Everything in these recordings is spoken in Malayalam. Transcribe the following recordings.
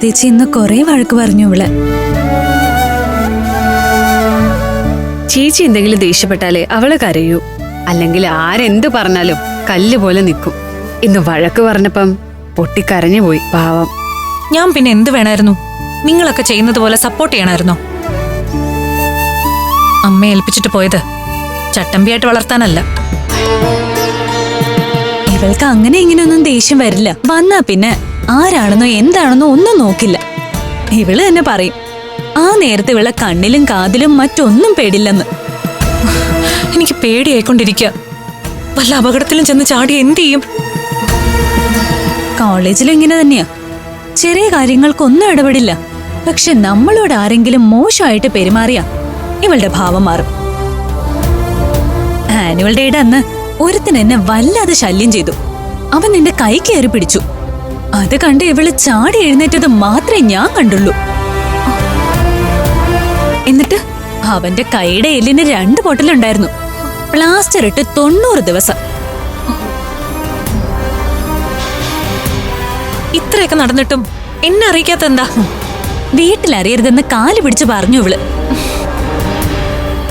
അമൃതേച്ചി ഇന്ന് കൊറേ വഴക്ക് പറഞ്ഞു ഇവളെ. ചേച്ചി എന്തെങ്കിലും ദേഷ്യപ്പെട്ടാലേ അവള് കരയൂ, അല്ലെങ്കിൽ ആരെന്ത് പറഞ്ഞാലും കല്ല് പോലെ നിൽക്കും. ഇന്ന് വഴക്ക് പറഞ്ഞപ്പം പൊട്ടിക്കരഞ്ഞു പോയി പാവം. ഞാൻ പിന്നെ എന്ത് വേണമായിരുന്നു? നിങ്ങളൊക്കെ ചെയ്യുന്നത് പോലെ സപ്പോർട്ട് ചെയ്യണമായിരുന്നോ? അമ്മയെ ഏൽപ്പിച്ചിട്ട് പോയത് ചട്ടമ്പിയായിട്ട് വളർത്താനല്ല. ഇവൾക്ക് അങ്ങനെ ഇങ്ങനെയൊന്നും ദേഷ്യം വരില്ല. വന്നാ പിന്നെ ആരാണെന്നോ എന്താണെന്നോ ഒന്നും നോക്കില്ല. ഇവള് തന്നെ പറയും ആ നേരത്തെ ഇവളെ കണ്ണിലും കാതിലും മറ്റൊന്നും പേടില്ലെന്ന്. എനിക്ക് പേടിയായിക്കൊണ്ടിരിക്കുക. വല്ല അപകടത്തിലും ചെന്ന് ചാടി എന്ത് ചെയ്യും? കോളേജിലും ഇങ്ങനെ തന്നെയാ. ചെറിയ കാര്യങ്ങൾക്കൊന്നും ഇടപെടില്ല. പക്ഷെ നമ്മളോട് ആരെങ്കിലും മോശമായിട്ട് പെരുമാറിയാ ഇവളുടെ ഭാവം മാറും. ആനുവൽ ഡേയുടെ അന്ന് ഒരുത്തൻ എന്നെ വല്ലാതെ ശല്യം ചെയ്തു. അവൻ നിന്റെ കൈ കയറി പിടിച്ചു. അത് കണ്ട് ഇവള് ചാടി എഴുന്നേറ്റത് മാത്രമേ ഞാൻ കണ്ടുള്ളൂ. എന്നിട്ട് അവന്റെ കൈയുടെ എല്ലിന് 2 പൊട്ടലുണ്ടായിരുന്നു. പ്ലാസ്റ്റർ ഇട്ട് 90 ദിവസം. ഇത്രയൊക്കെ നടന്നിട്ടും എന്നെ അറിയിക്കാത്ത എന്താ? വീട്ടിലറിയരുതെന്ന് കാല് പിടിച്ച് പറഞ്ഞു ഇവള്.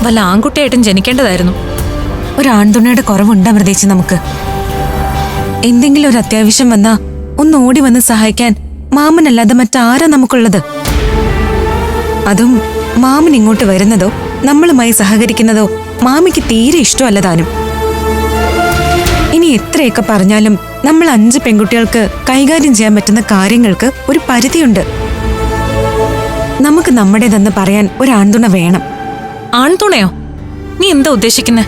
വല്ല ആൺകുട്ടിയായിട്ടും ജനിക്കേണ്ടതായിരുന്നു. ഒരാൺതുണയുടെ കുറവുണ്ട് അമൃതേച്ചി നമുക്ക്. എന്തെങ്കിലും ഒരു അത്യാവശ്യം വന്നാ ഒന്ന് ഓടി വന്ന് സഹായിക്കാൻ മാമനല്ലാതെ മറ്റാരാ നമുക്കുള്ളത്? അതും മാമൻ ഇങ്ങോട്ട് വരുന്നതോ നമ്മളുമായി സഹകരിക്കുന്നതോ മാമിക്ക് തീരെ ഇഷ്ടമല്ല താനും. ഇനി എത്രയൊക്കെ പറഞ്ഞാലും നമ്മൾ 5 പെൺകുട്ടികൾക്ക് കൈകാര്യം ചെയ്യാൻ പറ്റുന്ന കാര്യങ്ങൾക്ക് ഒരു പരിധിയുണ്ട്. നമുക്ക് നമ്മുടേതെന്ന് പറയാൻ ഒരു ആൺതുണ വേണം. ആൺതുണയോ? നീ എന്താ ഉദ്ദേശിക്കുന്നെ?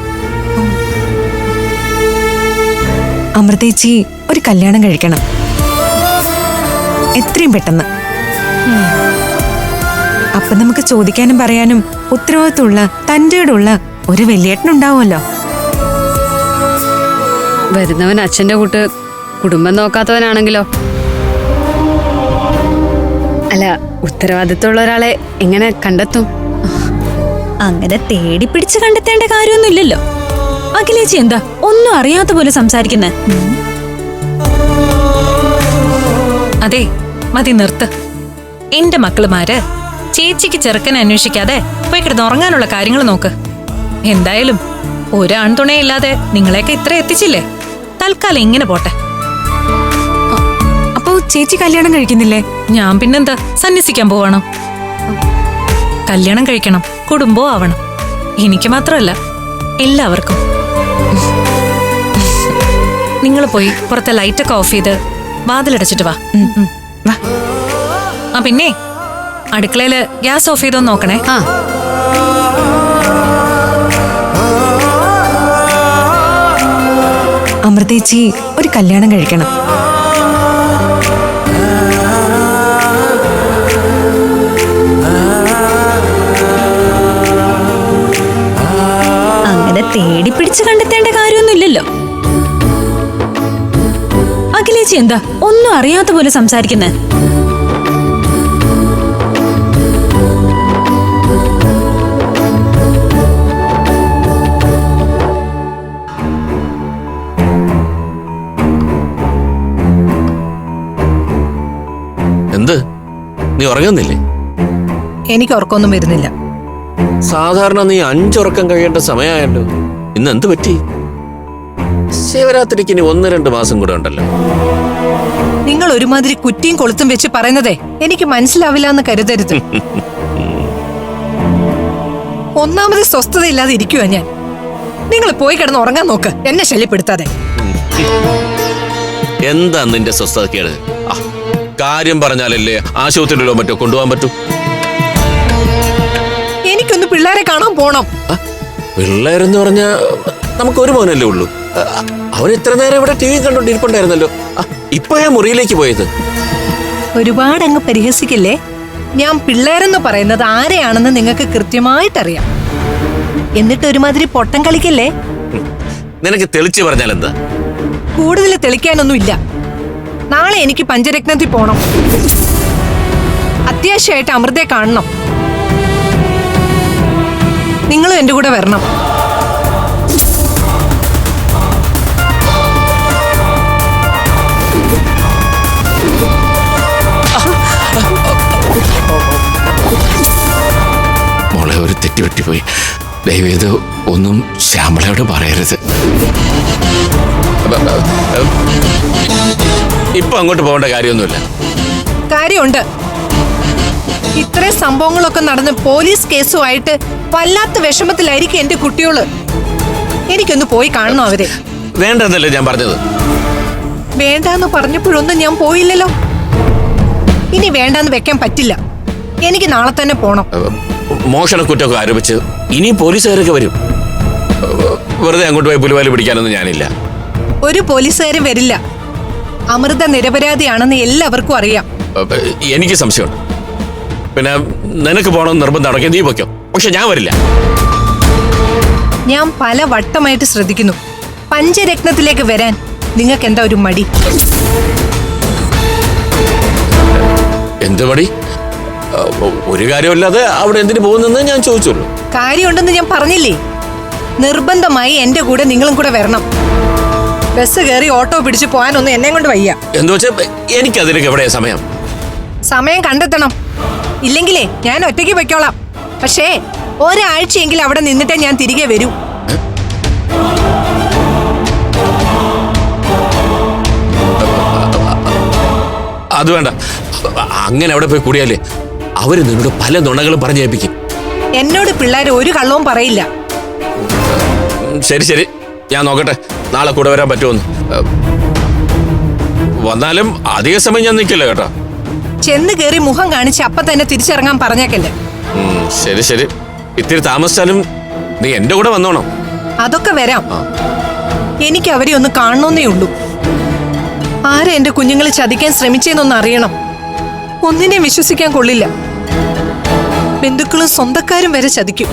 അമൃതേച്ചി ഒരു കല്യാണം കഴിക്കണം, എത്രയും പെട്ടെന്ന്. അപ്പൊ നമുക്ക് ചോദിക്കാനും പറയാനും ഉത്തരവാദിത്തമുള്ള തന്റെയോടുള്ള ഒരു വലിയേട്ടനുണ്ടാവുമല്ലോ. വരുന്നവൻ അച്ഛന്റെ കൂട്ട് കുടുംബം നോക്കാത്തവനാണെങ്കിലോ? അല്ല, ഉത്തരവാദിത്തമുള്ള ഒരാളെ എങ്ങനെ കണ്ടെത്തും? അങ്ങനെ തേടി പിടിച്ച് കണ്ടെത്തേണ്ട കാര്യമൊന്നുമില്ലല്ലോ. അഖിലേച്ചി എന്താ ഒന്നും അറിയാത്ത പോലെ സംസാരിക്കുന്നേ? അതെ, മതി നിർത്ത്. എന്റെ മക്കളുമാര് ചേച്ചിക്ക് ചെറുക്കനെ അന്വേഷിക്കാതെ പോയി കിടന്ന് ഉറങ്ങാനുള്ള കാര്യങ്ങൾ നോക്ക്. എന്തായാലും ഒരു ആൺതുണയില്ലാതെ നിങ്ങളെയൊക്കെ ഇത്ര എത്തിച്ചില്ലേ. തൽക്കാലം ഇങ്ങനെ പോട്ടെ. അപ്പോ ചേച്ചി കല്യാണം കഴിക്കുന്നില്ലേ? ഞാൻ പിന്നെന്താ സന്യസിക്കാൻ പോവാണോ? കല്യാണം കഴിക്കണം, കുടുംബവും ആവണം. എനിക്ക് മാത്രമല്ല, എല്ലാവർക്കും. നിങ്ങൾ പോയി പുറത്തെ ലൈറ്റൊക്കെ ഓഫ് ചെയ്ത് വാതിലടച്ചിട്ട് വാ. ആ പിന്നെ അടുക്കളയില് ഗ്യാസ് ഓഫ് ചെയ്തോന്ന് നോക്കണേ. ആ, അമൃതേച്ചി ഒരു കല്യാണം കഴിക്കണം. അങ്ങനെ തേടി പിടിച്ച് കണ്ടെത്തേണ്ട കാര്യമൊന്നുമില്ലല്ലോ. അഖിലേച്ചി എന്താ ഒന്നും അറിയാത്ത പോലെ സംസാരിക്കുന്നേ? എന്ത്, നീ ഉറങ്ങുന്നില്ലേ? എനിക്ക് ഉറക്കമൊന്നും വരുന്നില്ല. സാധാരണ നീ 5 ഉറക്കം കഴിയേണ്ട സമയമായല്ലോ. ഇന്ന് എന്ത് പറ്റി? ശിവരാത്രിക്ക് ഇനി 1-2 മാസം കൂടെ ഉണ്ടല്ലോ. നിങ്ങൾ ഒരുമാതിരി കുറ്റിയും കൊളുത്തും വെച്ച് പറയുന്നതേ എനിക്ക് മനസ്സിലാവില്ല എന്ന് കരുതരുത്. ഒന്നാമത് സ്വസ്ഥതയില്ലാതെ ഇരിക്കുവാ ഞാൻ. നിങ്ങൾ പോയി കിടന്ന് ഉറങ്ങാൻ നോക്ക്, എന്നെ ശല്യപ്പെടുത്താതെ. എന്താ നിന്റെ സ്വസ്ഥതക്കേട്? കാര്യം പറഞ്ഞാലല്ലേ ആശുപത്രിയിലോ മറ്റോ കൊണ്ടുപോകാൻ പറ്റൂ. എനിക്കൊന്ന് പിള്ളേരെ കാണാൻ പോണം. പിള്ളേരെന്ന് പറഞ്ഞാ നമുക്ക് ഒരു മോനല്ലേ ഉള്ളൂ. അവൻ ഇത്ര നേരം ഇവിടെ TV കണ്ടോണ്ടിരിപ്പുണ്ടായിരുന്നല്ലോ. ഇപ്പോഴാ മുറിയിലേക്ക് പോയത്. ഒരുപാട് അങ്ങ് പരിഹസിക്കില്ലേ. ഞാൻ പിള്ളേരെന്ന് പറയുന്നത് ആരെയാണെന്ന് നിങ്ങൾക്ക് കൃത്യമായിട്ടറിയാം. എന്നിട്ട് ഒരുമാതിരി പൊട്ടം കളിക്കല്ലേ. നിനക്ക് തെളിച്ച് പറഞ്ഞാൽ എന്താ? കൂടുതൽ തെളിക്കാനൊന്നുമില്ല. നാളെ എനിക്ക് പഞ്ചരത്നത്തിൽ പോണം. അത്യാവശ്യമായിട്ട് അമൃതയെ കാണണം. നിങ്ങളും എന്റെ കൂടെ വരണം. പറ്റിപ്പോയി. ദയവേത് ഒന്നും ശ്യാമളയോട് പറയരുത്. ഇപ്പൊ അങ്ങോട്ട് പോകേണ്ട കാര്യമൊന്നുമില്ല. കാര്യമുണ്ട്. ഇത്രയും സംഭവങ്ങളൊക്കെ നടന്ന് പോലീസ് കേസുമായിട്ട് വല്ലാത്ത വിഷമത്തിലായിരിക്കും എന്റെ കുട്ടിയോള്. എനിക്കൊന്ന് പോയി കാണണം അവരെ. വേണ്ടെന്നല്ലേ ഞാൻ പറഞ്ഞത്. വേണ്ടാന്ന് പറഞ്ഞപ്പോഴൊന്നും ഞാൻ പോയില്ലല്ലോ. ഇനി വേണ്ടാന്ന് വെക്കാൻ പറ്റില്ല. എനിക്ക് നാളെ തന്നെ പോണം. മോഷണക്കുറ്റമൊക്കെ ആരോപിച്ച് ഇനിയും പോലീസുകാരൊക്കെ വരും. വെറുതെ അങ്ങോട്ട് പോയി പുലിവാല് പിടിക്കാനൊന്നും ഞാനില്ല. ഒരു പോലീസുകാരും വരില്ല. അമൃത നിരപരാധിയാണെന്ന് എല്ലാവർക്കും അറിയാം. എനിക്ക് സംശയമുണ്ട്. പിന്നെ നിനക്ക് പോകണമെന്ന് നിർബന്ധം അടക്കം നീ പൊയ്ക്കോ. പക്ഷെ ഞാൻ വരില്ല. ഞാൻ പല വട്ടമായിട്ട് ശ്രദ്ധിക്കുന്നു. പഞ്ചരത്നത്തിലേക്ക് വരാൻ നിങ്ങൾക്ക് എന്താ ഒരു മടി? എന്ത് മടി? ഒരു കാര്യമില്ലാതെ അവിടെ എന്തിനു പോകുന്നെന്ന് ഞാൻ ചോദിച്ചുള്ളൂ. കാര്യമുണ്ടെന്ന് ഞാൻ പറഞ്ഞില്ലേ? നിർബന്ധമായി എന്റെ കൂടെ നിങ്ങളും കൂടെ വരണം. ബസ് കയറി ഓട്ടോ പിടിച്ച് പോകാനൊന്നും എന്നെ കൊണ്ട് വയ്യ. എന്ന് വെച്ചാൽ എനിക്കതിനൊക്കെ എവിടെയാ സമയം? സമയം കണ്ടെത്തണം. ഇല്ലെങ്കിലേ ഞാൻ ഒറ്റയ്ക്ക് പൊയ്ക്കോളാം. പക്ഷേ ഒരാഴ്ചയെങ്കിലും അവിടെ നിന്നിട്ടേ ഞാൻ തിരികെ വരൂ. അത് വേണ്ട. അങ്ങനെ അവിടെ പോയി കൂടിയാലേ അവര് നിന്നോട് പല നുണകളും പറഞ്ഞേൽപ്പിക്കും. എന്നോട് പിള്ളേർ ഒരു കള്ളവും പറയില്ല. ശരി ശരി, ഞാൻ നോക്കട്ടെ നാളെ കൂടെ വരാൻ പറ്റുമെന്ന്. വന്നാലും അധിക സമയം ഞാൻ നിൽക്കില്ല കേട്ടോ. ചെന്ന് കയറി മുഖം കാണിച്ച് അപ്പൊ തന്നെ തിരിച്ചിറങ്ങാൻ പറഞ്ഞേക്കല്ലേ. ശരി ശരി, ഇത്തിരി താമസിച്ചാലും നീ എന്റെ കൂടെ വന്നോണം. അതൊക്കെ വരാം. എനിക്ക് അവരെ ഒന്ന് കാണണമെന്നേ ഉള്ളൂ. ആരെ എന്റെ കുഞ്ഞുങ്ങളെ ചതിക്കാൻ ശ്രമിച്ചെന്നൊന്ന് അറിയണം. ഒന്നിനെ വിശ്വസിക്കാൻ കൊള്ളില്ല. ബന്ധുക്കളും സ്വന്തക്കാരും വരെ ചതിക്കും.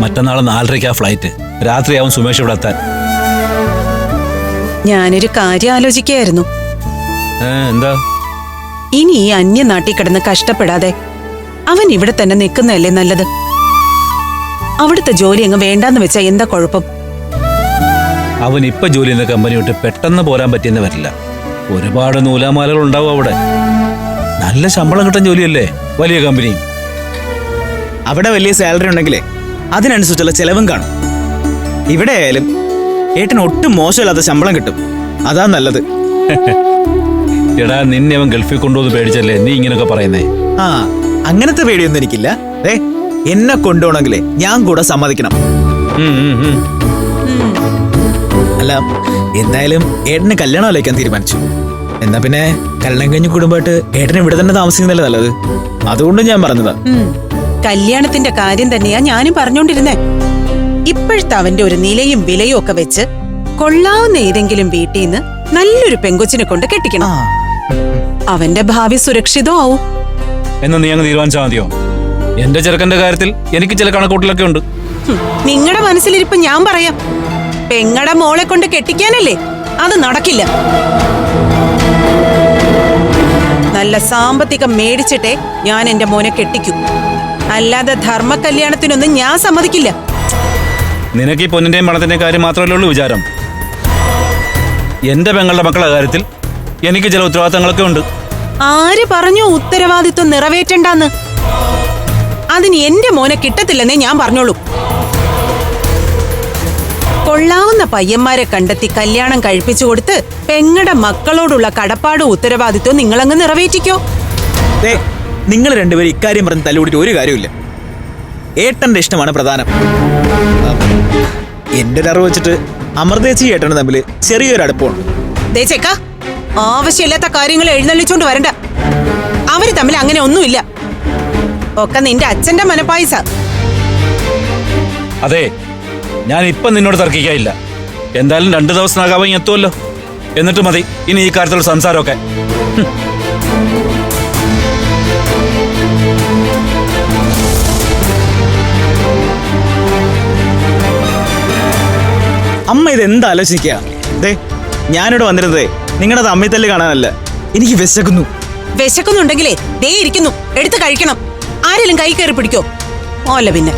മറ്റന്നാൾ 4:30 ഫ്ലൈറ്റ്. രാത്രിയാവും സുമേഷ് ഇവിടെ എത്താൻ. ഞാനൊരു കാര്യം ആലോചിക്കുകയായിരുന്നു. എന്താ? ഇനി ഈ അന്യനാട്ടിൽ കിടന്ന് കഷ്ടപ്പെടാതെ അവൻ ഇവിടെ തന്നെ നിൽക്കുന്നതല്ലേ നല്ലത്. അവിടുത്തെ ജോലി അങ്ങ് വേണ്ടാന്ന് വെച്ചാ എന്താ കുഴപ്പം? അവൻ ഇപ്പൊ ജോലി ചെയ്യുന്ന കമ്പനി വിട്ട് പെട്ടെന്ന് പോരാൻ പറ്റിയെന്ന് വരില്ല. ഒരുപാട് നൂലാമാലകൾ ഉണ്ടാവും അവിടെ. നല്ല ശമ്പളം കിട്ടാൻ ജോലിയല്ലേ, വലിയ കമ്പനി. അവിടെ വലിയ സാലറി ഉണ്ടെങ്കിലേ അതിനനുസരിച്ചുള്ള ചെലവും കാണും. ഇവിടെ ആയാലും ഏട്ടന് ഒട്ടും മോശമില്ലാത്ത ശമ്പളം കിട്ടും. അതാ നല്ലത്. എടാ, നിന്നെ അവൻ ഗൾഫിൽ കൊണ്ടുപോകുന്ന പേടിച്ചല്ലേ നീ ഇങ്ങനൊക്കെ പറയുന്നേ? ആ, അങ്ങനത്തെ പേടിയൊന്നും എനിക്കില്ല. എന്നെ കൊണ്ടുപോകണമെങ്കിലേ ഞാൻ കൂടെ സമ്മതിക്കണം. അല്ല, എന്തായാലും ഏട്ടന് കല്യാണം ആലോചിക്കാൻ തീരുമാനിച്ചു. എന്നാ പിന്നെ കല്യാണം കഴിഞ്ഞ് കുടുംബമായിട്ട് ഏട്ടന് ഇവിടെ തന്നെ താമസിക്കുന്നതല്ലേ നല്ലത്. അതുകൊണ്ട് ഞാൻ പറഞ്ഞതാ. കല്യാണത്തിന്റെ കാര്യം തന്നെയാ ഞാനും പറഞ്ഞോണ്ടിരുന്നേ. ഇപ്പോഴത്തെ അവന്റെ ഒരു നിലയും വിലയും ഒക്കെ വെച്ച് കൊള്ളാവുന്ന ഏതെങ്കിലും വീട്ടിൽ നിന്ന് നല്ലൊരു പെങ്കൊച്ചിനെ കൊണ്ട് കെട്ടിക്കണം. അവന്റെ ഭാവി സുരക്ഷിതമാവും. എന്ന് നീ അങ്ങ് തീരുമാനിച്ചാൽ മതിയോ? എന്റെ ചെറുക്കന്റെ കാര്യത്തിൽ എനിക്ക് ചില കണക്കൂട്ടലൊക്കെ ഉണ്ട്. നിങ്ങളുടെ മനസ്സിലിരിപ്പ് ഞാൻ പറയാം. പെങ്ങടെ മോളെ കൊണ്ട് കെട്ടിക്കാനല്ലേ? അത് നടക്കില്ല. നല്ല സാമ്പത്തികം മേടിച്ചിട്ടേ ഞാൻ എന്റെ മോനെ കെട്ടിക്കൂ. അല്ലാതെ ധർമ്മ കല്യാണത്തിനൊന്നും ഞാൻ സമ്മതിക്കില്ല. നിനക്ക് ഈ പൊന്നിന്റെയും പണത്തിന്റെയും കാര്യം മാത്രമല്ലേ ഉള്ളൂ വിചാരം. എന്റെ പെങ്ങളുടെ മക്കളുടെ കാര്യത്തിൽ എനിക്ക് ചില ഉത്തരവാദിത്തങ്ങളൊക്കെ ഉണ്ട്. ആര് പറഞ്ഞു ഉത്തരവാദിത്വം നിറവേറ്റണ്ടെന്ന്? അതിന് എന്റെ മോനെ കിട്ടത്തില്ലെന്നേ ഞാൻ പറഞ്ഞോളൂ. കൊള്ളാവുന്ന പയ്യന്മാരെ കണ്ടെത്തി കല്യാണം കഴിപ്പിച്ചു കൊടുത്ത് പെങ്ങടെ മക്കളോടുള്ള കടപ്പാടും ഉത്തരവാദിത്വം നിങ്ങളങ്ങ് നിറവേറ്റിക്കോ. നിങ്ങൾ രണ്ടുപേരും ഇക്കാര്യം പറഞ്ഞ് തല്ലുകൂടിയിട്ട് ഒരു കാര്യമില്ല. ഏട്ടന്റെ ഇഷ്ടമാണ് പ്രധാനം. എന്റെ ഒരു അറിവ് വെച്ചിട്ട് അമൃതേച്ചി ഏട്ടനും തമ്മിൽ ചെറിയൊരു അടുപ്പമുണ്ട്. ആവശ്യമില്ലാത്ത കാര്യങ്ങൾ എഴുന്നള്ളിച്ചോണ്ട് വരണ്ട. അവര് തമ്മിൽ അങ്ങനെ ഒന്നുമില്ല. ഒക്കെ നിന്റെ അച്ഛന്റെ മനപ്പായസ. അതെ, ഞാൻ ഇപ്പൊ നിന്നോട് തർക്കിക്കാനില്ല. എന്തായാലും 2 ദിവസത്തിനകം എത്തുമല്ലോ. എന്നിട്ട് മതി ഇനി ഈ കാര്യത്തിലുള്ള സംസാരമൊക്കെ. അമ്മ ഇതെന്താ ആലോചിക്കുക? ഞാനിവിടെ വന്നിരുന്നതേ നിങ്ങളുടെ തമ്മിത്തല്ല് കാണാനല്ല. എനിക്ക് വിശക്കുന്നു. വിശക്കുന്നുണ്ടെങ്കിലേ ദേ ഇരിക്കുന്നു, എടുത്ത് കഴിക്കണം. ആരെങ്കിലും കൈ കയറി പിടിക്കോ? ഓല്ല പിന്നെ.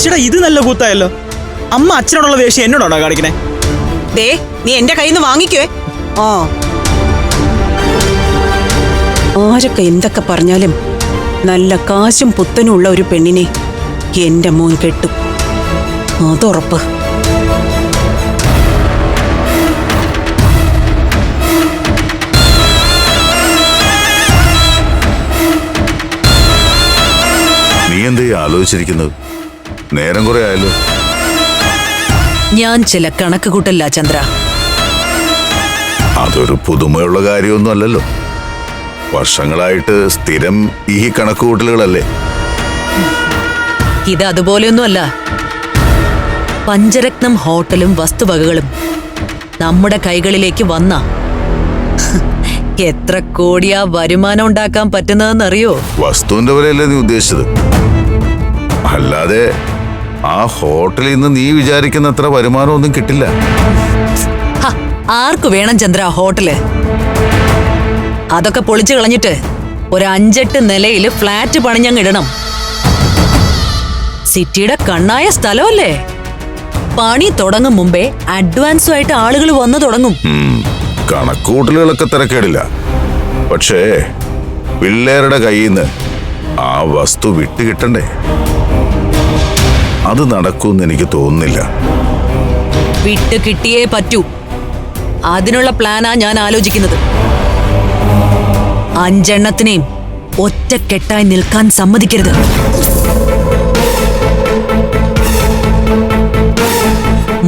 ചേട്ടാ ഇത് നല്ല കൂത്തായല്ലോ. അമ്മ അച്ഛനോടുള്ള ദേഷ്യം എന്നോടാണോ കാണിക്കണേ? ദേ നീ എന്റെ കയ്യിൽ നിന്ന് വാങ്ങിക്കുവേ. ആ ആരൊക്കെ എന്തൊക്കെ പറഞ്ഞാലും നല്ല കാശും പുത്തനും ഉള്ള ഒരു പെണ്ണിനെ എന്റെ മോൻ കെട്ടും, അതുറപ്പ്. നീ എന്തേ ആലോചിച്ചിരിക്കുന്നത്? നേരം കുറെ ആയല്ലോ. ഞാൻ ചില കണക്ക് കൂട്ടല്ല ചന്ദ്ര. അതൊരു പുതുമയുള്ള കാര്യമൊന്നും അല്ലല്ലോ. വർഷങ്ങളായിട്ട് സ്ഥിരം ഈ കണക്കുകൂട്ടലുകളല്ലേ. ഇത് അതുപോലെയൊന്നുമല്ല. പഞ്ചരത്നം ഹോട്ടലും വസ്തുവകകളും നമ്മുടെ കൈകളിലേക്ക് വന്ന എത്ര കോടിയാ വരുമാനം ഉണ്ടാക്കാൻ പറ്റുന്നതെന്നറിയോ? വസ്തുവിന്റെ വിലയല്ലേ നീ ഉദ്ദേശിച്ചത്? അല്ലാതെ ആ ഹോട്ടലിൽ നിന്ന് നീ വിചാരിക്കുന്ന അത്ര വരുമാനമൊന്നും കിട്ടില്ല. ആർക്കു വേണം ചന്ദ്ര ഹോട്ടല്? അതൊക്കെ പൊളിച്ചു കളഞ്ഞിട്ട് ഒരു 5-8 നിലയിൽ ഫ്ലാറ്റ് പണിഞ്ഞങ്ങിടണം. സിറ്റിയുടെ കണ്ണായ സ്ഥലമല്ലേ. പണി തുടങ്ങും മുമ്പേ അഡ്വാൻസുമായിട്ട് ആളുകൾ വന്നു തുടങ്ങും. കണക്കൂട്ടലുകളൊക്കെ തിരക്കേടില്ല. പക്ഷേ പിള്ളേരുടെ കയ്യിൽ നിന്ന് ആ വസ്തു വിട്ടുകിട്ടണ്ടേ? അത് നടക്കുമെന്ന് എനിക്ക് തോന്നുന്നില്ല. വിട്ട് കിട്ടിയേ പറ്റൂ. അതിനുള്ള പ്ലാനാ ഞാൻ ആലോചിക്കുന്നത്. 5 എണ്ണത്തിനെയും ഒറ്റക്കെട്ടായി നിൽക്കാൻ സമ്മതിക്കരുത്.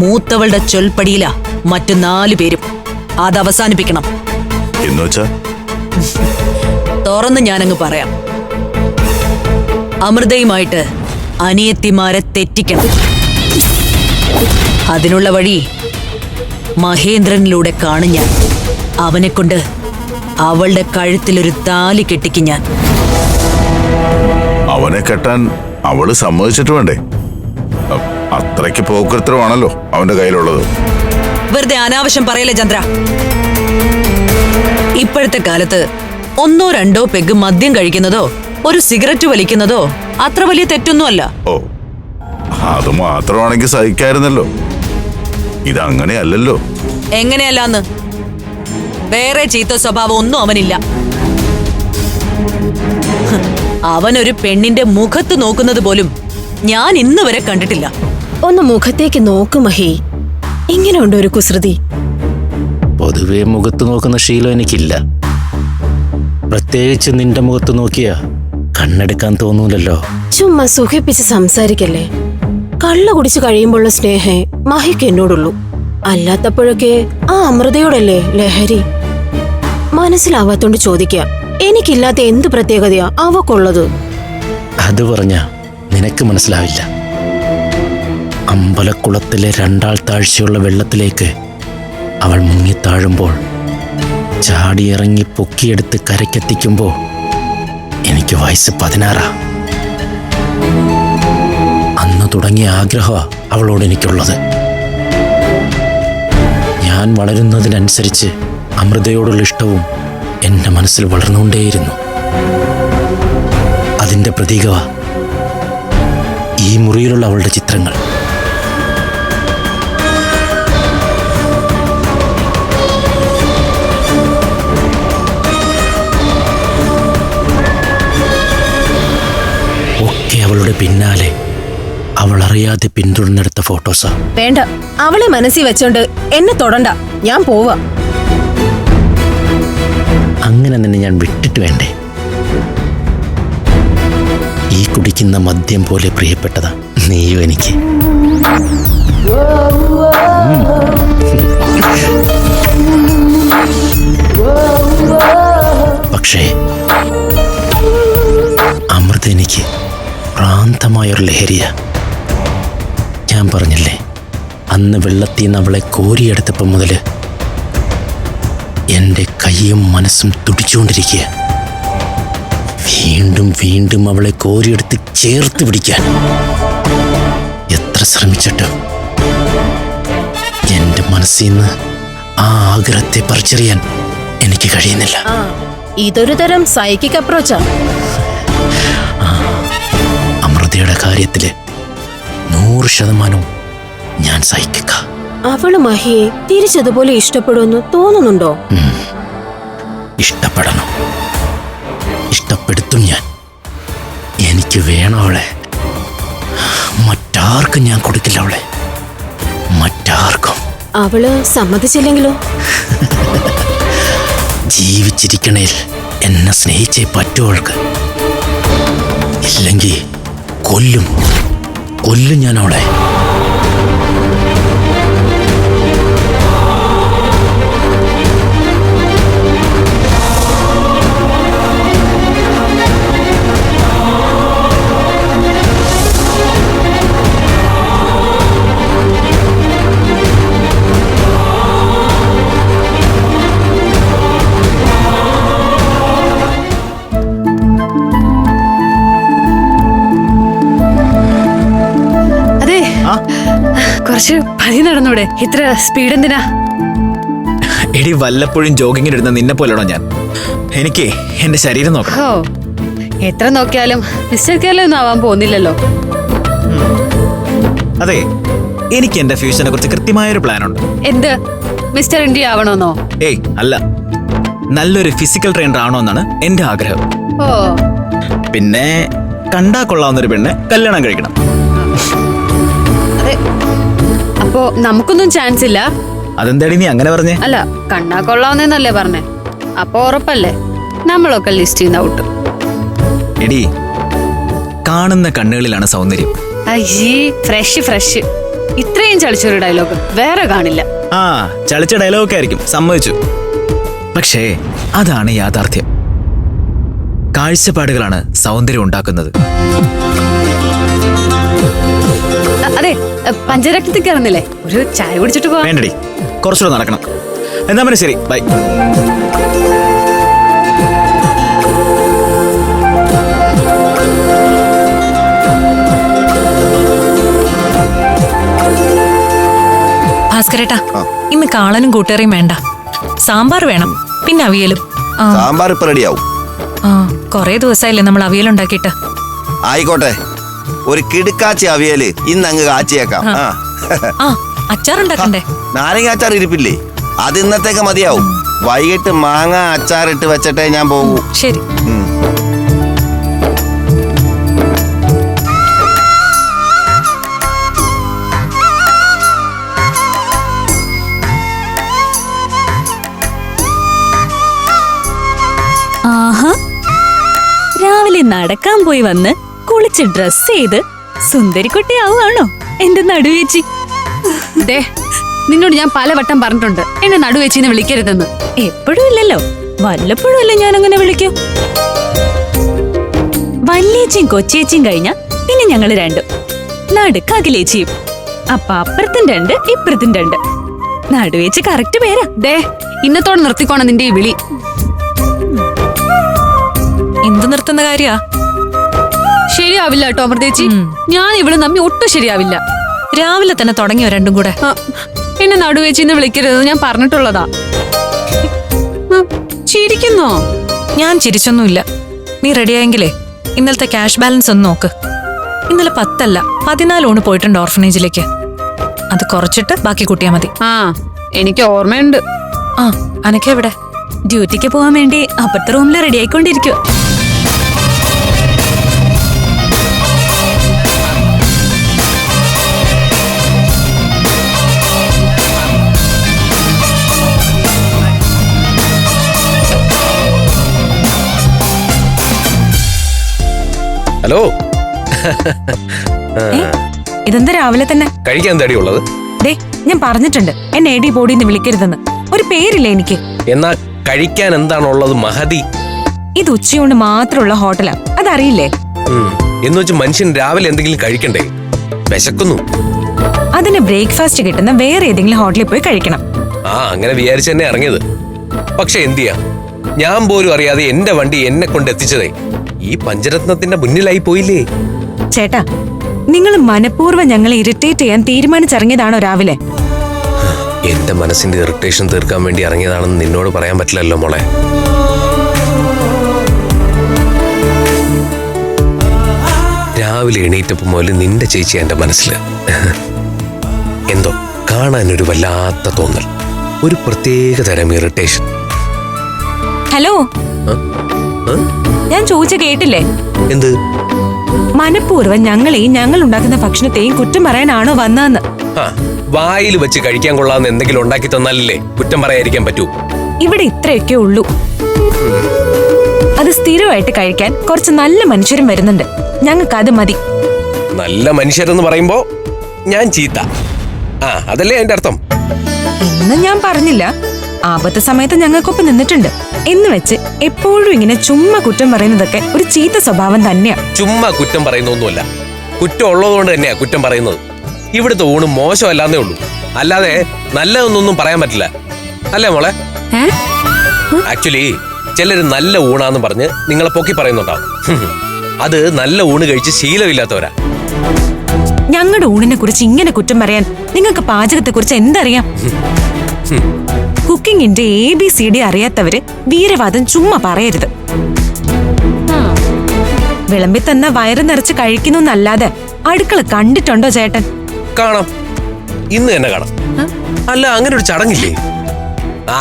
മൂത്തവളുടെ ചൊൽപ്പടിയില മറ്റു 4 പേരും. അത് അവസാനിപ്പിക്കണം. എന്നുവെച്ചാ തുറന്ന് ഞാനങ്ങ് പറയാം. അമൃതയുമായിട്ട് അനിയത്തിമാരെ തെറ്റിക്കണം. അതിനുള്ള വഴി മഹേന്ദ്രനിലൂടെ കാണും ഞാൻ. അവനെ കൊണ്ട് അവളുടെ കഴുത്തിലൊരു താലി കെട്ടിക്കും ഞാൻ. അവനെ കെട്ടാൻ അവള് സമ്മതിച്ചിട്ട് വേണ്ടേ? അത്രയ്ക്ക് പോക്കൃത്തരമാണല്ലോ അവന്റെ കയ്യിലുള്ളത്. വെറുതെ അനാവശ്യം പറയല്ലേ ചന്ദ്ര. ഇപ്പോഴത്തെ കാലത്ത് 1-2 പെഗ് മദ്യം കഴിക്കുന്നതോ ഒരു സിഗരറ്റ് വലിക്കുന്നതോ അത്ര വലിയ തെറ്റൊന്നുമല്ല. ഓ, അത് മാത്രമാണെങ്കിൽ സഹിക്കായിരുന്നല്ലോ. ഇതങ്ങനെയല്ലല്ലോ. എങ്ങനെയല്ലാന്ന്? വേറെ ചീത്ത സ്വഭാവം ഒന്നും അവനില്ല. അവനൊരു പെണ്ണിന്റെ മുഖത്ത് നോക്കുന്നത് പോലും ഞാൻ ഇന്ന് വരെ കണ്ടിട്ടില്ല. ഒന്ന് മുഖത്തേക്ക് നോക്ക് മഹി. ഇങ്ങനെയുണ്ട് ഒരു കുസൃതി. പൊതുവെ മുഖത്ത് നോക്കുന്ന ശീലം എനിക്കില്ല. പ്രത്യേകിച്ച് നിന്റെ മുഖത്ത് നോക്കിയാ കണ്ണെടുക്കാൻ തോന്നൂലല്ലോ. ചുമ്മാ സുഖിപ്പിച്ച് സംസാരിക്കല്ലേ. കള്ള കുടിച്ചു കഴിയുമ്പോഴുള്ള സ്നേഹേ മഹിക്ക് എന്നോടുള്ളൂ. അല്ലാത്തപ്പോഴൊക്കെ ആ അമൃതയോടല്ലേ ലഹരി. മനസ്സിലാവാത്തോണ്ട് ചോദിക്കാം, എനിക്കില്ലാത്ത എന്ത് പ്രത്യേകതയാ അവക്കുള്ളത്? അത് പറഞ്ഞ നിനക്ക് മനസ്സിലാവില്ല. അമ്പലക്കുളത്തിലെ 2 താഴ്ചയുള്ള വെള്ളത്തിലേക്ക് അവൾ മുങ്ങിത്താഴുമ്പോൾ ചാടിയിറങ്ങി പൊക്കിയെടുത്ത് കരയ്ക്കെത്തിക്കുമ്പോൾ എനിക്ക് വയസ്സ് 16. അന്ന് തുടങ്ങിയ ആഗ്രഹമാണ് അവളോട് എനിക്കുള്ളത്. ഞാൻ വളരുന്നതിനനുസരിച്ച് അമൃതയോടുള്ള ഇഷ്ടവും എൻ്റെ മനസ്സിൽ വളർന്നുകൊണ്ടേയിരുന്നു. അതിൻ്റെ പ്രതീകമാ ഈ മുറിയിലുള്ള അവളുടെ ചിത്രങ്ങൾ. ഒക്കെ അവളുടെ പിന്നാലെ അവൾ അറിയാതെ പിന്തുടർന്നെടുത്ത ഫോട്ടോസാ. വേണ്ട, അവളെ മനസ്സിൽ വെച്ചോണ്ട് എന്നെ തൊടണ്ട. ഞാൻ പോവാ. അങ്ങനെ നിന്നെ ഞാൻ വിട്ടിട്ട് വേണ്ടേ? ഈ കുടിക്കുന്ന മദ്യം പോലെ പ്രിയപ്പെട്ടതാ നീയും എനിക്ക്. പക്ഷേ അമൃത എനിക്ക് ഭ്രാന്തമായൊരു ലഹരിയാ. ഞാൻ പറഞ്ഞില്ലേ, അന്ന് വെള്ളത്തിൽ നിന്ന് അവളെ കോരിയെടുത്തപ്പം മുതല് എൻ്റെ കൈയും മനസ്സും തുടിച്ചുകൊണ്ടിരിക്കുക. വീണ്ടും വീണ്ടും അവളെ കോരിയെടുത്ത് ചേർത്ത് പിടിക്കാൻ എത്ര ശ്രമിച്ചിട്ടും എൻ്റെ മനസ്സിൽ നിന്ന് ആ ആഗ്രഹത്തെ പറിച്ചെറിയാൻ എനിക്ക് കഴിയുന്നില്ല. ഇതൊരു തരം സൈക്കിക് അപ്രോച്ചാ. അമൃതയുടെ കാര്യത്തില് 100% ഞാൻ സൈക്കിക്ക. അവള് മഹിയെ തിരിച്ചതുപോലെ ഇഷ്ടപ്പെടുമെന്ന് തോന്നുന്നുണ്ടോ? ഇഷ്ടപ്പെടണം, ഇഷ്ടപ്പെടുത്തും ഞാൻ. എനിക്ക് വേണം അവളെ. മറ്റാർക്കും ഞാൻ കൊടുക്കില്ല അവളെ, മറ്റാർക്കും. അവള് സമ്മതിച്ചില്ലെങ്കിലോ? ജീവിച്ചിരിക്കണേൽ എന്നെ സ്നേഹിച്ചേ പറ്റൂ അവൾക്ക്. ഇല്ലെങ്കിൽ കൊല്ലും ഞാൻ അവളെ. കുറച്ച് പതി നടന്നൂടെ? ഇത്ര സ്പീഡ് എന്തിനാ? എടി, വല്ലപ്പോഴും ജോഗിങ്ങിന് ഇടുന്ന നിന്നെ പോലെയാണോ ഞാൻ? എനിക്ക് എന്റെ ശരീരം നോക്കണം. ഓ, എത്ര നോക്കിയാലും മിസ്റ്റർ കേരള ഒന്നും ആവാൻ പോകുന്നില്ലല്ലോ. അതെ, എനിക്ക് എന്റെ ഫ്യൂച്ചറിനെ കുറിച്ച് കൃത്യമായൊരു പ്ലാൻ ഉണ്ട്. എന്ത്, മിസ്റ്റർ ഇന്ത്യ ആവണമെന്നോ? ഏയ് അല്ല, നല്ലൊരു ഫിസിക്കൽ ട്രെയിനർ ആണോന്നാണ് എന്റെ ആഗ്രഹം. ഓ, പിന്നെ കണ്ടാ കൊള്ളാവുന്നൊരു പെണ്ണെ കല്യാണം കഴിക്കണം. അതെ, അപ്പോ നമുക്കൊന്നും ചാൻസ് ഇല്ല. അതെന്താടി നീ അങ്ങനെ പറഞ്ഞേ? അല്ല, കണ്ണാ കൊള്ളാവുന്നല്ലേ പറഞ്ഞേ. അപ്പൊ ഉറപ്പല്ലേ നമ്മളൊക്കെ ലിസ്റ്റ് ചെയ്യുന്ന ഔട്ട്? എടി, കാണുന്ന കണ്ണുകളിലാണ് സൗന്ദര്യം. അയ്യേ, ഫ്രഷ്. ഇത്രയും ചളിച്ചൊരു ഡയലോഗ് വേറെ കാണില്ല. ആ, ചളിച്ച ഡയലോഗൊക്കെ ആയിരിക്കും, സമ്മതിച്ചു. പക്ഷേ അതാണ് യാഥാർത്ഥ്യം. കാഴ്ചപ്പാടുകളാണ് സൗന്ദര്യം ഉണ്ടാക്കുന്നത്. അതെ, പഞ്ചരക്തത്തിൽ കയറുന്നില്ലേ? ഒരു ചായ കുടിച്ചിട്ട് പോവാം. വേണ്ടടി, കുറച്ചുകൂടെ നടക്കണം. എന്നാ പിന്നെ ശരി, ബൈ. ഭാസ്കരേട്ടാ, ഇന്ന് കാളനും കൂട്ടുകറിയും വേണ്ട, സാമ്പാർ വേണം, പിന്നെ അവിയലും. സാമ്പാർ ഇപ്പൊ റെഡിയാവും. കൊറേ ദിവസമായില്ലേ നമ്മൾ അവിയലുണ്ടാക്കിയിട്ട്. ആയിക്കോട്ടെ, ഒരു കിടുക്കാച്ചി അവിയല് ഇന്ന് അങ്ങ് കാച്ചിയേക്കാം. അച്ചാറുണ്ടാക്കണ്ടേ? നാരങ്ങ അച്ചാർ ഇരിപ്പില്ലേ? അത് ഇന്നത്തേക്ക് മതിയാവും. വൈകിട്ട് മാങ്ങ അച്ചാറിട്ട് വെച്ചിട്ടേ ഞാൻ പോകൂ. ശരി. ആഹാ, രാവിലെ നടക്കാൻ പോയി വന്ന് കുളിച്ച് ഡ്രസ് ചെയ്ത് സുന്ദരിക്കുട്ടിയാവുകയാണോ എന്റെ നടുവേച്ചി? ദേ, നിന്നോട് ഞാൻ പലവട്ടം പറഞ്ഞിട്ടുണ്ട് എന്നെ നടുവേച്ചിന്ന് വിളിക്കരുതെന്ന്. എപ്പോഴും ഇല്ലല്ലോ, വല്ലപ്പോഴും അല്ലേ ഞാൻ അങ്ങനെ വിളിക്കൂ. വല്യേച്ചിയും കൊച്ചേച്ചിയും കഴിഞ്ഞ പിന്നെ ഞങ്ങള് രണ്ടും, നടുക്കകിലേച്ചിയും. അപ്പൊ അപ്പുറത്തും 2 ഇപ്പുറത്തും 2. നടുവേച്ചി കറക്റ്റ് പേരാ. ദേ, ഇന്നത്തോടെ നിർത്തിക്കോണം നിന്റെ ഈ വിളി. എന്ത് നിർത്തുന്ന കാര്യാ? ശരിയാവില്ല കേട്ടോ അമൃതേച്ചി, ഞാൻ ഇവിടെ നമ്മി ഒട്ടും ശരിയാവില്ല. രാവിലെ തന്നെ തുടങ്ങിയോ രണ്ടും കൂടെ? എന്നെ നടുവേച്ചിന്ന് വിളിക്കരുത് ഞാൻ പറഞ്ഞിട്ടുള്ളതാ. ചിരിക്കുന്നോ? ഞാൻ ചിരിച്ചൊന്നുമില്ല. നീ റെഡിയായെങ്കിലേ ഇന്നലത്തെ ക്യാഷ് ബാലൻസ് ഒന്ന് നോക്ക്. ഇന്നലെ 10 അല്ല 14 ഊണ് പോയിട്ടുണ്ട് ഓർഫനേജിലേക്ക്. അത് കുറച്ചിട്ട് ബാക്കി കൂട്ടിയാ മതി. എനിക്ക് ഓർമ്മയുണ്ട്. അനക്കെവിടെ? ഡ്യൂട്ടിക്ക് പോവാൻ വേണ്ടി അപ്പുറത്തെ റൂമിൽ റെഡി ആയിക്കൊണ്ടിരിക്കുക. ഹലോ. ഇതെന്താ രാവിലെ തന്നെ? കഴിക്കാൻ തടിയുള്ളത്? ദേ, ഞാൻ പറഞ്ഞിട്ടുണ്ട് എന്നെ എടി ബോഡിന്ന് വിളിക്കരുതെന്ന്. ഒരു പേരില്ലേ എനിക്ക്? എന്നാ കഴിക്കാൻ എന്താണുള്ളത് മഹതി? ഇത് ഉച്ചയൂണ് മാത്രമുള്ള ഹോട്ടലാ, അതറിയില്ലേ? എന്ന് വെച്ച് മനുഷ്യൻ രാവിലെ എന്തെങ്കിലും കഴിക്കണ്ടേ? വിശക്കുന്നു. അതിന് ബ്രേക്ക്ഫാസ്റ്റ് കിട്ടുന്ന വേറെ ഏതെങ്കിലും ഹോട്ടലിൽ പോയി കഴിക്കണം. അങ്ങനെ വിചാരിച്ചു തന്നെ ഇറങ്ങിയത്. പക്ഷെ എന്തിയാ, ഞാൻ പോലും അറിയാതെ എന്റെ വണ്ടി എന്നെ കൊണ്ട് എത്തിച്ചതേ ഈ പഞ്ചരത്നത്തിന്റെ മുന്നിലായി പോയില്ലേ? ചേട്ടാ, നിങ്ങൾ മനഃപൂർവ്വം ഞങ്ങളെ ഇറിറ്റേറ്റ് ചെയ്യാൻ തീരുമാനിച്ചിറങ്ങിയതാണോ രാവിലെ? എന്റെ മനസ്സിന്റെ ഇറിറ്റേഷൻ തീർക്കാൻ വേണ്ടി ഇറങ്ങിയതാണെന്ന് നിന്നോട് പറയാൻ പറ്റില്ലല്ലോ മോളെ. രാവിലെ എണീറ്റപ്പോൾ മുതൽ നിന്റെ ചേച്ചി എൻ്റെ മനസ്സിൽ. എന്തോ കാണാനൊരു വല്ലാത്ത തോന്നൽ, ഒരു പ്രത്യേക തരം ഇറിറ്റേഷൻ. ഹലോ, ഞാൻ ചോദിച്ച കേട്ടില്ലേ? എന്ത്? മനഃപൂർവ്വം ഞങ്ങളെയും ഞങ്ങൾ ഉണ്ടാക്കുന്ന ഭക്ഷണത്തെയും കുറ്റം പറയാനാണോ വന്നതെന്ന്? വായിൽ വെച്ച് കഴിക്കാൻ കൊള്ളാവുന്ന എന്തെങ്കിലും ഉണ്ടാക്കി തന്നാലല്ലേ കുറ്റം പറയാതിരിക്കാൻ പറ്റൂ. ഇവിടെ ഇത്രയൊക്കെ ഉള്ളൂ. അത് സ്ഥിരമായിട്ട് കഴിക്കാൻ കുറച്ച് നല്ല മനുഷ്യരും വരുന്നുണ്ട്. ഞങ്ങൾക്ക് അത് മതി. നല്ല മനുഷ്യരെന്ന് പറയുമ്പോ ഞാൻ ചീത്ത, അതല്ലേ അതിന്റെ അർത്ഥം? എന്ന് ഞാൻ പറഞ്ഞില്ല. ആപത്ത് സമയത്ത് ഞങ്ങൾക്കൊപ്പം നിന്നിട്ടുണ്ട് എന്ന് വെച്ച് എപ്പോഴും ഇങ്ങനെ ചുമ്മാ കുറ്റം പറയുന്നതൊക്കെ ഒരു ചീത്ത സ്വഭാവം തന്നെയാ. ചുമ്മാ കുറ്റം പറയുന്നൊന്നുമല്ല, കുറ്റം ഉള്ളതുകൊണ്ട് തന്നെയാ കുറ്റം പറയുന്നത്. ഇവിടുത്തെ ഊണ് മോശമല്ലാന്നേ ഉള്ളൂ, അല്ലാതെ നല്ലതൊന്നും പറയാൻ പറ്റില്ല. അല്ലേ മോളെ? ആക്ച്വലി ചിലര് നല്ല ഊണാന്ന് പറഞ്ഞ് നിങ്ങളെ പൊക്കി പറയുന്നുണ്ടാവും. അത് നല്ല ഊണ് കഴിച്ച് ശീലമില്ലാത്തവരാ. ഞങ്ങളുടെ ഊണിനെ കുറിച്ച് ഇങ്ങനെ കുറ്റം പറയാൻ നിങ്ങൾക്ക് പാചകത്തെ കുറിച്ച് എന്തറിയാം? കുക്കിങ്ങിന്റെ ABCD അറിയാത്തവര് വീരവാദം ചുമ്മാ പറയരുത്. വിളമ്പി തന്ന വയറ് നിറച്ച് കഴിക്കുന്നല്ലാതെ അടുക്കള കണ്ടിട്ടുണ്ടോ ചേട്ടൻ? കാണാം, ഇന്ന് തന്നെ കാണാം. അല്ല, അങ്ങനെ ഒരു ചടങ്ങില്ലേ?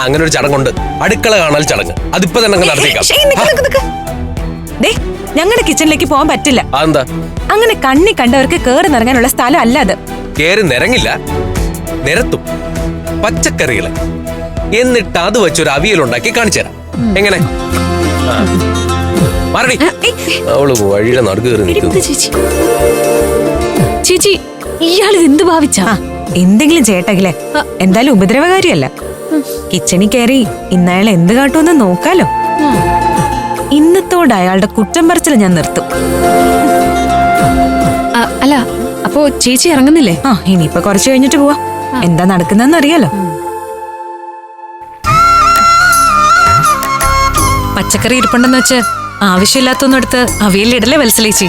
അങ്ങനെ ഒരു ചടങ്ങുണ്ട്, അടുക്കള കാണാൻ ചടങ്ങ്. അതിപ്പോ തന്നെ നടത്തിയേക്കാം. ഞങ്ങളുടെ കിച്ചണിലേക്ക് പോകാൻ പറ്റില്ല. അതെന്താ? അങ്ങനെ കണ്ണി കണ്ടവർക്ക് കേറി നിറങ്ങാനുള്ള സ്ഥലം അല്ല അത്. കേറി നിറങ്ങില്ല, നിരത്തും പച്ചക്കറികള്, എന്നിട്ട് അത് വെച്ചൊരു അവിയലുണ്ടാക്കി കാണിച്ചു തരാം. എങ്ങനെ? മാറടി. അവള് വഴിയുടെ നടുക്ക് കയറി നിൽക്കുന്നു. ചേച്ചി, ഇയാളിത് എന്ത് ഭാവിച്ചാ? എന്തെങ്കിലും ചേട്ടകിലെ, എന്തായാലും ഉപദ്രവകാരിയല്ല. കിച്ചണിൽ കയറി ഇന്നയാൾ എന്ത് കാട്ടുമെന്ന് നോക്കാലോ. ഇന്നത്തോടെ അയാളുടെ കുറ്റം പറച്ചിൽ ഞാൻ നിർത്തും. അല്ല, അപ്പോ ചേച്ചി ഇറങ്ങുന്നില്ലേ? ഇനിയിപ്പൊ കുറച്ച് കഴിഞ്ഞിട്ട് പോവാ. എന്താ നടക്കുന്നതെന്ന് അറിയാലോ. പച്ചക്കറി ഇരിപ്പുണ്ടെന്ന് വെച്ച് ആവശ്യമില്ലാത്തൊന്നും എടുത്ത് അവിയലിടല്ലേ വത്സലേച്ചി?